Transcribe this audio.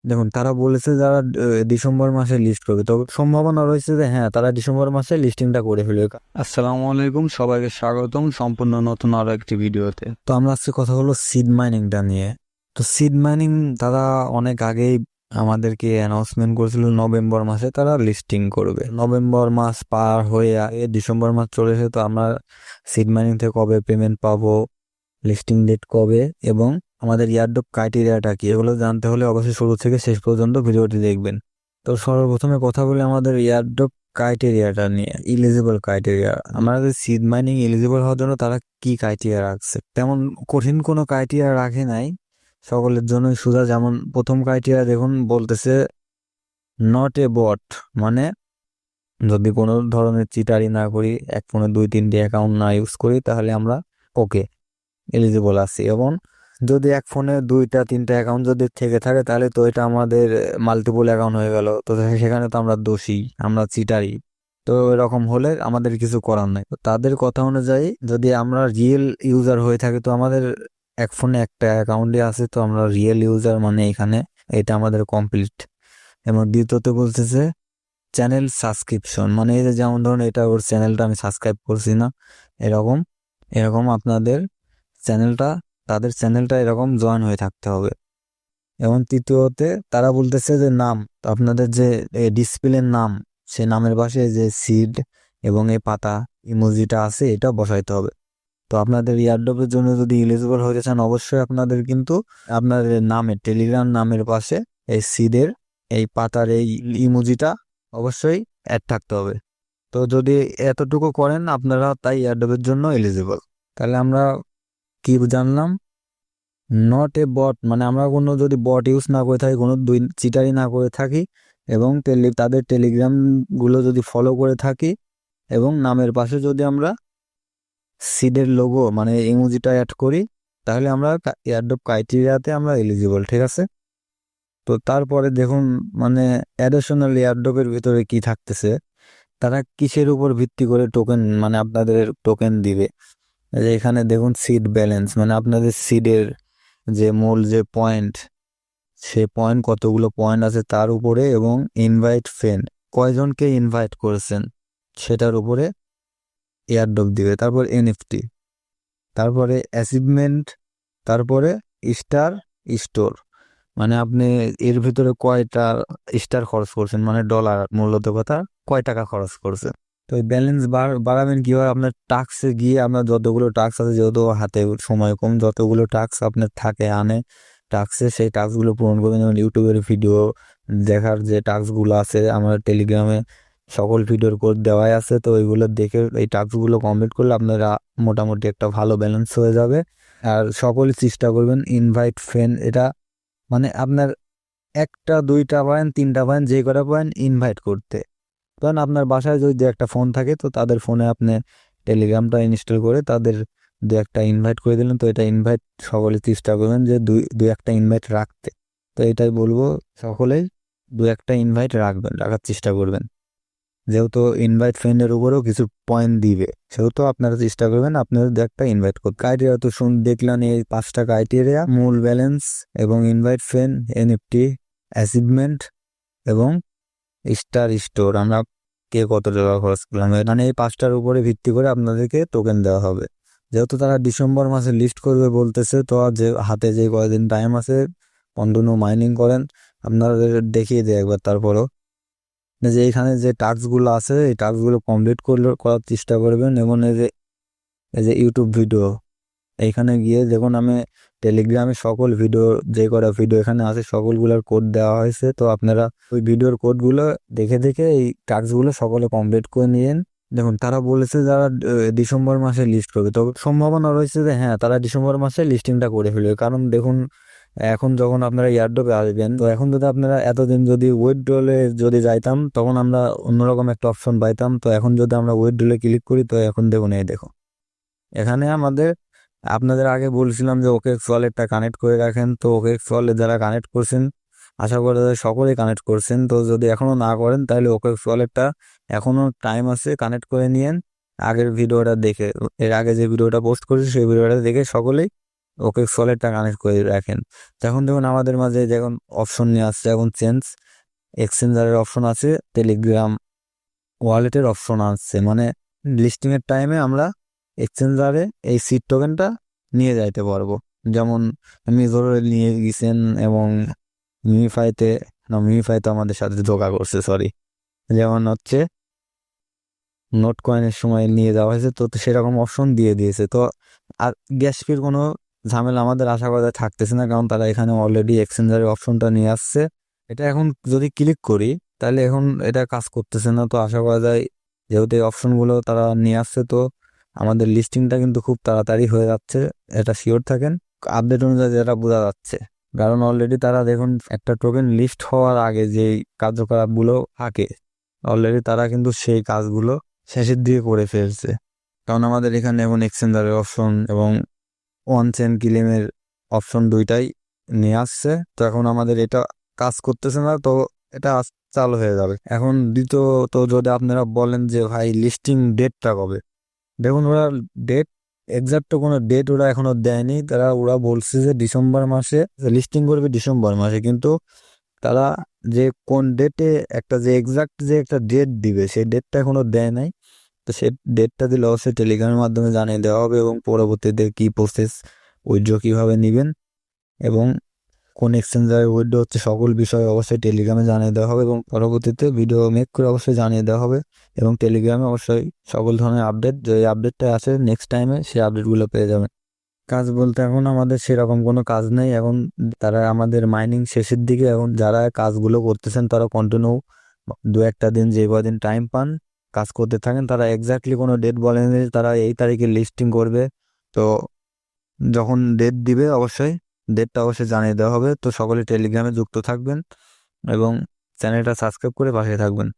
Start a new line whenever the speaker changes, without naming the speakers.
দেখুন, তারা বলেছে যারা ডিসেম্বর মাসে লিস্ট করবে, তবে সম্ভাবনা রয়েছে যে হ্যাঁ, তারা ডিসেম্বর মাসে লিস্টিংটা করে ফেলবে। আসসালামু আলাইকুম, সবাইকে স্বাগতম সম্পূর্ণ নতুন আরো একটি ভিডিওতে। তো আমরা আজকে কথা হলো সিড মাইনিংটা নিয়ে। তো সিড মাইনিং তারা অনেক আগেই আমাদেরকে অ্যানাউন্সমেন্ট করেছিল নভেম্বর মাসে তারা লিস্টিং করবে। নভেম্বর মাস পার হয়ে আগে ডিসেম্বর মাস চলে এসে, তো আমরা সিড মাইনিং থেকে কবে পেমেন্ট পাবো, লিস্টিং ডেট কবে এবং আমাদের ইয়ারড্রপ ক্রাইটেরিয়াটা কি, এগুলো জানতে হলে অবশ্যই শুরু থেকে শেষ পর্যন্ত ভিডিওটি দেখবেন। তো সর্বপ্রথমে কথা বলি আমাদের ইয়ারড্রপ ক্রাইটেরিয়াটা নিয়ে, ইলিজিবল ক্রাইটেরিয়া। আমাদের সিড মাইনিং এলিজিবল হওয়ার জন্য তারা কি ক্রাইটেরিয়া রাখছে, তেমন কঠিন কোনো ক্রাইটেরিয়া রাখে নাই, সকলের জন্যই সোজা। যেমন প্রথম ক্রাইটেরিয়া দেখুন, বলতেছে নট এ বট, মানে যদি কোনো ধরনের চিটারি না করি, এক ফোনে 2-3টি অ্যাকাউন্ট না ইউজ করি, তাহলে আমরা ওকে এলিজিবল আছি। এবং যদি এক ফোনে 2-3টা অ্যাকাউন্ট যদি থেকে থাকে, তাহলে তো এটা আমাদের মাল্টিপল অ্যাকাউন্ট হয়ে গেল, তো সেখানে তো আমরা দোষী, আমরা চিটারি। তো এরকম হলে আমাদের কিছু করার নাই। তো তাদের কথা অনুযায়ী যদি আমরা রিয়েল ইউজার হয়ে থাকি, তো আমাদের এক ফোনে একটা অ্যাকাউন্টে আছে, তো আমরা রিয়েল ইউজার, মানে এখানে এটা আমাদের কমপ্লিট। এবং দ্বিতীয়ত বলতেছে চ্যানেল সাবস্ক্রিপশন, মানে এই যে যেমন ধরুন এটা ওর চ্যানেলটা আমি সাবস্ক্রাইব করছি না, এরকম এরকম আপনাদের চ্যানেলটা, তাদের চ্যানেলটা এরকম জয়েন হয়ে থাকতে হবে। এবং তৃতীয়তে তারা বলতেছে যে নাম, তো আপনাদের যে ডিসপ্লের নাম, সে নামের পাশে যে সিড এবং এই পাতা ইমোজিটা আছে, এটা বসাইতে হবে। তো আপনাদের ইয়ারড্রপের জন্য যদি এলিজিবল হতে চান, অবশ্যই আপনাদের কিন্তু আপনাদের নামের, টেলিগ্রাম নামের পাশে এই সিডের এই পাতার এই ইমোজিটা অবশ্যই অ্যাড থাকতে হবে। তো যদি এতটুকু করেন আপনারা, তাই ইয়ারড্রপের জন্য এলিজিবল। তাহলে আমরা কি জানলাম, নট এ বট, মানে আমরা কোনো যদি বট ইউজ না করে থাকি, কোনো দুই চিটারি না করে থাকি, এবং তাদের টেলিগ্রাম গুলো যদি ফলো করে থাকি, এবং নামের পাশে যদি আমরা সিডের লোগো মানে ইমোজিটা অ্যাড করি, তাহলে আমরা এয়ারড্রপ ক্রাইটেরিয়াতে আমরা এলিজিবল, ঠিক আছে। তো তারপরে দেখুন, মানে অ্যাডিশনাল এয়ারড্রপের ভিতরে কি থাকতেছে, তারা কিসের উপর ভিত্তি করে টোকেন, মানে আপনাদের টোকেন দিবে। এই যে এখানে দেখুন সিড ব্যালেন্স, মানে আপনাদের সিডের যে মূল যে পয়েন্ট, সে পয়েন্ট কতগুলো পয়েন্ট আছে তার উপরে, এবং ইনভাইট ফ্রেন্ড কয়জনকে ইনভাইট করেছেন সেটার উপরে এয়ারড্রপ দিবে। তারপর এনএফটি, তারপরে অ্যাচিভমেন্ট, তারপরে স্টার স্টোর, মানে আপনি এর ভিতরে কয়টা স্টার খরচ করছেন, মানে ডলার মূলত কথা, কয় টাকা খরচ করছেন। তো এই ব্যালেন্স বাড়াবেন কিভাবে, আপনার টাস্কে গিয়ে আপনার যতগুলো টাস্ক আছে, যেহেতু হাতে সময় কম, যতগুলো টাস্ক আপনার থাকে আনে টাস্কে, সেই টাস্কগুলো পূরণ করবেন। যেমন ইউটিউবের ভিডিও দেখার যে টাস্কগুলো আছে, আমার টেলিগ্রামে সকল ভিডিওর কোড দেওয়াই আছে, তো ওইগুলো দেখে এই টাস্কগুলো কমপ্লিট করলে আপনারা মোটামুটি একটা ভালো ব্যালেন্স হয়ে যাবে। আর সকলে চেষ্টা করবেন ইনভাইট ফ্রেন্ড, এটা মানে আপনার একটা 2টা পয়েন্ট 3টা পয়েন্ট যে কটা পয়েন্ট ইনভাইট করতে। কারণ আপনার বাসায় যদি একটা ফোন থাকে, তো তাদের ফোনে আপনি টেলিগ্রামটা ইনস্টল করে তাদের 2-1টা ইনভাইট করে দিলেন। তো এটা ইনভাইট সকলে চেষ্টা করবেন যে 2-1টা ইনভাইট রাখতে। তো এটাই বলবো, সকলেই 2-1টা ইনভাইট রাখবেন, রাখার চেষ্টা করবেন। যেহেতু ইনভাইট ফ্রেন্ডের উপরেও কিছু পয়েন্ট দিবে, সেহেতু আপনারা চেষ্টা করবেন আপনাদের 2-1টা ইনভাইট করতে। ক্রাইটেরিয়া তো দেখলেন, এই 5টা ক্রাইটেরিয়া: মূল ব্যালেন্স, এবং ইনভাইট ফ্রেন্ড, এনএফটি, অ্যাচিভমেন্ট, এবং স্টার স্টোর, আমরা কে কত টাকা খরচ করলাম, মানে এই 5টার উপরে ভিত্তি করে আপনাদেরকে টোকেন দেওয়া হবে। যেহেতু তারা ডিসেম্বর মাসে লিস্ট করবে বলতেছে, তো আর যে হাতে যে কয়দিন টাইম আছে, কন্টিনিউ মাইনিং করেন। আপনাদের দেখিয়ে দেয় একবার তারপরও, যে এখানে যে টাস্কগুলো আছে, এই টাস্কগুলো কমপ্লিট করার চেষ্টা করবেন। এবং এই যে ইউটিউব ভিডিও, এইখানে গিয়ে দেখুন আমি টেলিগ্রামে সকল ভিডিও, যে কটা ভিডিও এখানে আছে সকলগুলোর কোড দেওয়া হয়েছে, তো আপনারা ওই ভিডিওর কোডগুলো দেখে দেখে এই টাস্কগুলো সকলে কমপ্লিট করে নিয়েন। দেখুন, তারা বলেছে যারা ডিসেম্বর মাসে লিস্ট করবে, তবে সম্ভাবনা রয়েছে যে হ্যাঁ, তারা ডিসেম্বর মাসে লিস্টিংটা করে ফেলবে। কারণ দেখুন, এখন যখন আপনারা ইয়ারড্রপে আসবেন, তো এখন যদি আপনারা এতদিন যদি উইথড্রলে যদি যাইতাম, তখন আমরা অন্যরকম একটা অপশন পাইতাম। তো এখন যদি আমরা উইথড্রলে ক্লিক করি, তো এখন দেখুন, এই দেখো এখানে আপনাদের আগে বলছিলাম যে ওকেএক্স ওয়ালেটটা কানেক্ট করে রাখেন। তো ওকেএক্স ওয়ালেট যারা কানেক্ট করছেন, আশা করি যে সকলেই কানেক্ট করছেন। তো যদি এখনো না করেন, তাহলে ওকেএক্স ওয়ালেটটা এখনো টাইম আছে, কানেক্ট করে নিয়েন। আগের ভিডিওটা দেখে, এর আগে যে ভিডিওটা পোস্ট করেছি সেই ভিডিওটা দেখে সকলেই ওকে ওয়ালেটটা কানেক্ট করে রাখেন। তখন দেখুন আমাদের মাঝে যখন অপশন নিয়ে আসছে এখন চেঞ্জ এক্সচেঞ্জারের অপশন আছে, টেলিগ্রাম ওয়ালেটের অপশন আসছে, মানে লিস্টিংয়ের টাইমে আমরা এক্সচেঞ্জারে এই সিড টোকেনটা নিয়ে যাইতে পারবো। যেমন মিজোরে নিয়ে গেছেন এবং মিমিফাইতে, না মিমিফাই তো আমাদের সাথে ধোকা করছে, সরি, যেমন হচ্ছে নোট কয়েনের সময় নিয়ে যাওয়া হয়েছে, তো সেরকম অপশন দিয়ে দিয়েছে। তো আর গ্যাস ফির কোনো ঝামেলা আমাদের আশা করা থাকতেছে না, কারণ তারা এখানে অলরেডি এক্সচেঞ্জারের অপশনটা নিয়ে আসছে। এটা এখন যদি ক্লিক করি তাহলে এখন এটা কাজ করতেছে না, তো আশা করা যায় যেহেতু এই অপশনগুলো তারা নিয়ে আসছে তো আমাদের লিস্টিংটা কিন্তু খুব তাড়াতাড়ি হয়ে যাচ্ছে, এটা শিওর থাকেন। আপডেট অনুযায়ী যেটা বোঝা যাচ্ছে, কারণ অলরেডি তারা দেখুন একটা টোকেন লিস্ট হওয়ার আগে যে কার্যকলাপগুলো থাকে অলরেডি তারা কিন্তু সেই কাজগুলো শেষের দিকে করে ফেলছে। কারণ আমাদের এখানে এখন এক্সচেঞ্জারের অপশন এবং ওয়ান চেন ক্লেমের অপশন দুইটাই নিয়ে আসছে, তো এখন আমাদের এটা কাজ করতেছে না, তো এটা চালু হয়ে যাবে এখন। দ্বিতীয়ত যদি আপনারা বলেন যে ভাই লিস্টিং ডেটটা কবে, দেখুন ওরা ডেট এক্সাক্ট তো কোনো ডেট ওরা এখনো দেয়নি। ওরা বলছে যে ডিসেম্বর মাসে লিস্টিং করবে, ডিসেম্বর মাসে, কিন্তু তারা যে কোন ডেটে একটা যে এক্সাক্ট যে একটা ডেট দিবে সেই ডেটটা এখনো দেয় নাই। তো সেই ডেটটা দিলে অবশ্যই টেলিগ্রামের মাধ্যমে জানিয়ে দেওয়া হবে এবং পরবর্তীতে কি প্রসেস, উইথড্র কিভাবে নেবেন এবং কোন এক্সচেঞ্জারে উইথড্র হচ্ছে, সকল বিষয় অবশ্যই টেলিগ্রামে জানিয়ে দেওয়া হবে এবং পরবর্তীতে ভিডিও মেক করে অবশ্যই জানিয়ে দেওয়া হবে। এবং টেলিগ্রামে অবশ্যই সকল ধরনের আপডেট, যে আপডেটটা আছে নেক্সট টাইমে সেই আপডেটগুলো পেয়ে যাবেন। কাজ বলতে এখন আমাদের সেরকম কোনো কাজ নেই এখন, তারা আমাদের মাইনিং শেষের দিকে, এখন যারা কাজগুলো করতেছেন তারা কন্টিনিউ দু একটা দিন যে কদিন টাইম পান কাজ করতে থাকেন। তারা এক্স্যাক্টলি কোনো ডেট বলেনি যে তারা এই তারিখে লিস্টিং করবে, তো যখন ডেট দিবে অবশ্যই ডেটটা অবশ্যই জানিয়ে দেওয়া হবে। তো সকলে টেলিগ্রামে যুক্ত থাকবেন এবং চ্যানেলটা সাবস্ক্রাইব করে পাশে থাকবেন।